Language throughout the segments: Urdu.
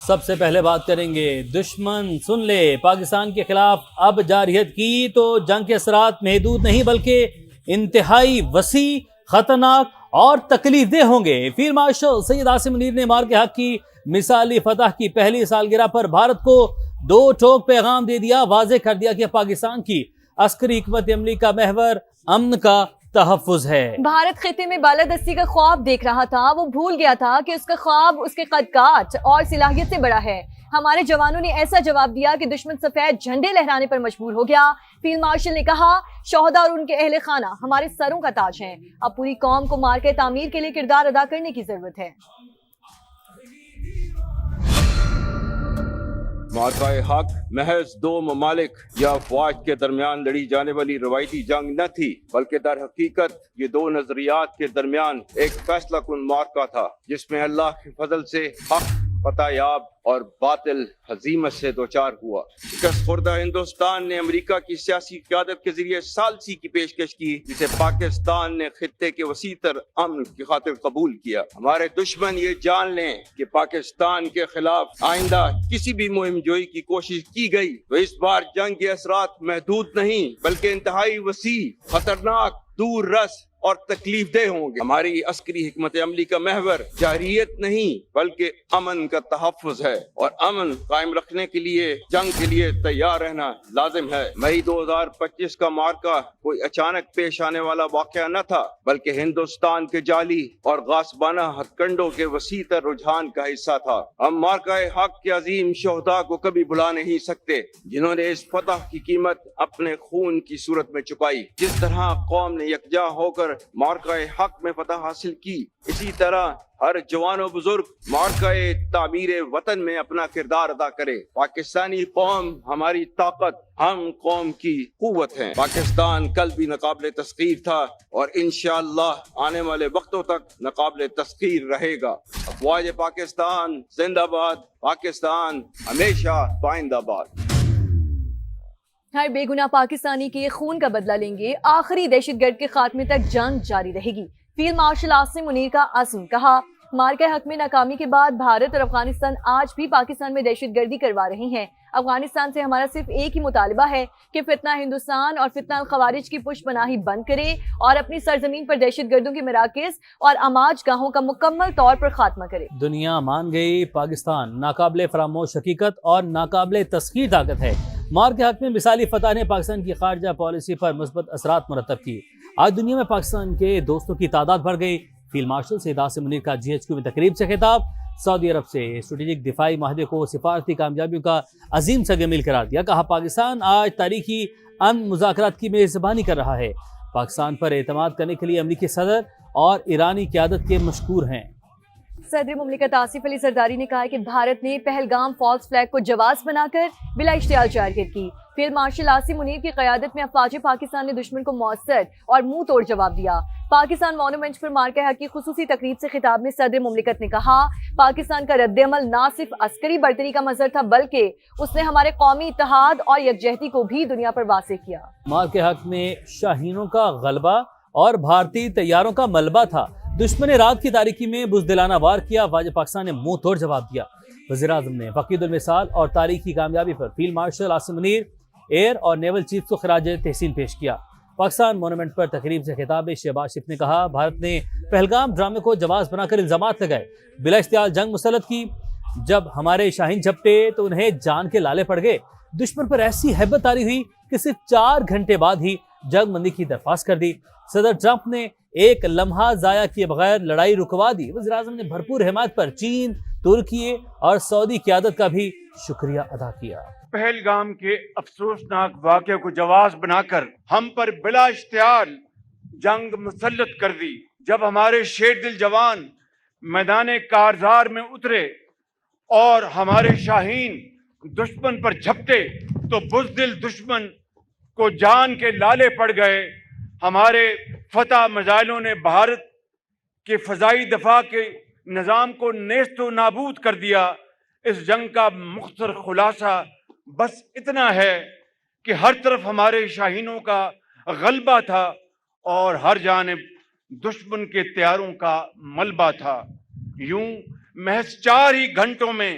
سب سے پہلے بات کریں گے دشمن سن لے، پاکستان کے خلاف اب جارحیت کی تو جنگ کے اثرات محدود نہیں بلکہ انتہائی وسیع، خطرناک اور تکلیف دہ ہوں گے۔ فیلڈ مارشل سید عاصم منیر نے مار کے حق کی مثالی فتح کی پہلی سالگرہ پر بھارت کو دو ٹوک پیغام دے دیا، واضح کر دیا کہ پاکستان کی عسکری حکمت عملی کا محور امن کا تحفظ ہے۔ بھارت خطے میں بالادستی کا خواب دیکھ رہا تھا، وہ بھول گیا تھا کہ اس کا خواب اس کے قد کاٹ اور صلاحیت سے بڑا ہے۔ ہمارے جوانوں نے ایسا جواب دیا کہ دشمن سفید جھنڈے لہرانے پر مجبور ہو گیا۔ فیلڈ مارشل نے کہا، شہداء اور ان کے اہل خانہ ہمارے سروں کا تاج ہیں، اب پوری قوم کو مار کے تعمیر کے لیے کردار ادا کرنے کی ضرورت ہے۔ مارکہ حق محض دو ممالک یا افواج کے درمیان لڑی جانے والی روایتی جنگ نہ تھی، بلکہ در حقیقت یہ دو نظریات کے درمیان ایک فیصلہ کن معرکہ تھا، جس میں اللہ کے فضل سے حق فتح یاب اور باطل ہزیمت سے دوچار ہوا۔ شکست خوردہ ہندوستان نے امریکہ کی سیاسی قیادت کے ذریعے ثالثی کی پیشکش کی، جسے پاکستان نے خطے کے وسیع تر امن کی خاطر قبول کیا۔ ہمارے دشمن یہ جان لیں کہ پاکستان کے خلاف آئندہ کسی بھی مہم جوئی کی کوشش کی گئی تو اس بار جنگ کے اثرات محدود نہیں بلکہ انتہائی وسیع، خطرناک، دور رس اور تکلیف دہ ہوں گے۔ ہماری عسکری حکمت عملی کا محور جارحیت نہیں بلکہ امن کا تحفظ ہے، اور امن قائم رکھنے کے لیے جنگ کے لیے تیار رہنا لازم ہے۔ مئی 2025 کا معرکہ کوئی اچانک پیش آنے والا واقعہ نہ تھا، بلکہ ہندوستان کے جعلی اور غاصبانہ ہتھ کنڈوں کے وسیع تر رجحان کا حصہ تھا۔ ہم مارکہ حق کے عظیم شہداء کو کبھی بھلا نہیں سکتے، جنہوں نے اس فتح کی قیمت اپنے خون کی صورت میں چکائی۔ جس طرح قوم نے یکجا ہو کر مارکہ حق میں فتح حاصل کی، اسی طرح ہر جوان و بزرگ مارکہ تعمیر وطن میں اپنا کردار ادا کرے۔ پاکستانی قوم ہماری طاقت، ہم قوم کی قوت ہیں۔ پاکستان کل بھی ناقابل تسخیر تھا اور انشاءاللہ آنے والے وقتوں تک ناقابل تسخیر رہے گا۔ افواج پاکستان زندہ باد، پاکستان ہمیشہ پائندہ باد۔ ہر بے گناہ پاکستانی کے خون کا بدلہ لیں گے، آخری دہشت گرد کے خاتمے تک جنگ جاری رہے گی۔ فیلڈ مارشل عاصم منیر کا عزم، کہا، مارکہ حق میں ناکامی کے بعد بھارت اور افغانستان آج بھی پاکستان میں دہشت گردی کروا رہی ہیں۔ افغانستان سے ہمارا صرف ایک ہی مطالبہ ہے کہ فتنہ ہندوستان اور فتنہ الخوارج کی پشت پناہی بند کرے اور اپنی سرزمین پر دہشت گردوں کے مراکز اور آماج گاہوں کا مکمل طور پر خاتمہ کرے۔ دنیا مان گئی پاکستان ناقابل فراموش حقیقت اور ناقابل تسخیر طاقت ہے۔ مارکہ حق میں مثالی فتح نے پاکستان کی خارجہ پالیسی پر مثبت اثرات مرتب کی۔ آج دنیا میں پاکستان کے دوستوں کی تعداد بڑھ گئی۔ فیلڈ مارشل سید عاصم منیر کا GHQ میں تقریب سے خطاب، سعودی عرب سے اسٹریٹجک دفاعی معاہدے کو سفارتی کامیابیوں کا عظیم سگ میل قرار دیا۔ کہا، پاکستان آج تاریخی امن مذاکرات کی میزبانی کر رہا ہے۔ پاکستان پر اعتماد کرنے کے لیے امریکی صدر اور ایرانی قیادت کے مشکور ہیں۔ صدر مملکت آصف علی زرداری نے کہا کہ بھارت نے پہلگام فالس فلیگ کو جواز بنا کر بلا اشتعال جارحیت کی۔ فیلڈ مارشل عاصم منیر کی قیادت میں افواج پاکستان نے دشمن کو مؤثر اور منہ توڑ جواب دیا۔ پاکستان مونومنٹ پر مارکہ حق کی خصوصی تقریب سے خطاب میں صدر مملکت نے کہا، پاکستان کا رد عمل نہ صرف عسکری برتری کا مظہر تھا بلکہ اس نے ہمارے قومی اتحاد اور یکجہتی کو بھی دنیا پر واضح کیا۔ مارکہ حق میں شاہینوں کا غلبہ اور بھارتی طیاروں کا ملبہ تھا۔ دشمن نے رات کی تاریکی میں بزدلانہ وار کیا، افواج پاکستان نے منہ توڑ جواب دیا۔ وزیر اعظم نے فقید المثال اور تاریخی کامیابی پر field marshal Asim Munir, air اور نیول چیف کو خراج تحسین پیش کیا۔ پاکستان مونومنٹ پر تقریب سے خطاب میں شہباز شریف نے کہا، بھارت نے پہلگام ڈرامے کو جواز بنا کر الزامات لگائے، بلا اشتعال جنگ مسلط کی۔ جب ہمارے شاہین جھپٹے تو انہیں جان کے لالے پڑ گئے۔ دشمن پر ایسی ہیبت طاری ہوئی کہ صرف 4 گھنٹے بعد ہی جنگ بندی کی درخواست کر دی۔ صدر ٹرمپ نے ایک لمحہ ضائع کیے بغیر لڑائی رکوا دی۔ وزیر اعظم نے بھرپور حمایت پر چین، ترکی اور سعودی قیادت کا بھی شکریہ ادا کیا۔ پہلگام کے افسوسناک واقعے کو جواز بنا کر ہم پر بلا اشتعال جنگ مسلط کر دی۔ جب ہمارے شیر دل جوان میدان کارزار میں اترے اور ہمارے شاہین دشمن پر جھپٹے تو بزدل دشمن کو جان کے لالے پڑ گئے۔ ہمارے فتح میزائلوں نے بھارت کے فضائی دفاع کے نظام کو نیست و نابود کر دیا۔ اس جنگ کا مختصر خلاصہ بس اتنا ہے کہ ہر طرف ہمارے شاہینوں کا غلبہ تھا اور ہر جانب دشمن کے طیاروں کا ملبہ تھا۔ یوں محض 4 ہی گھنٹوں میں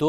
2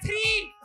3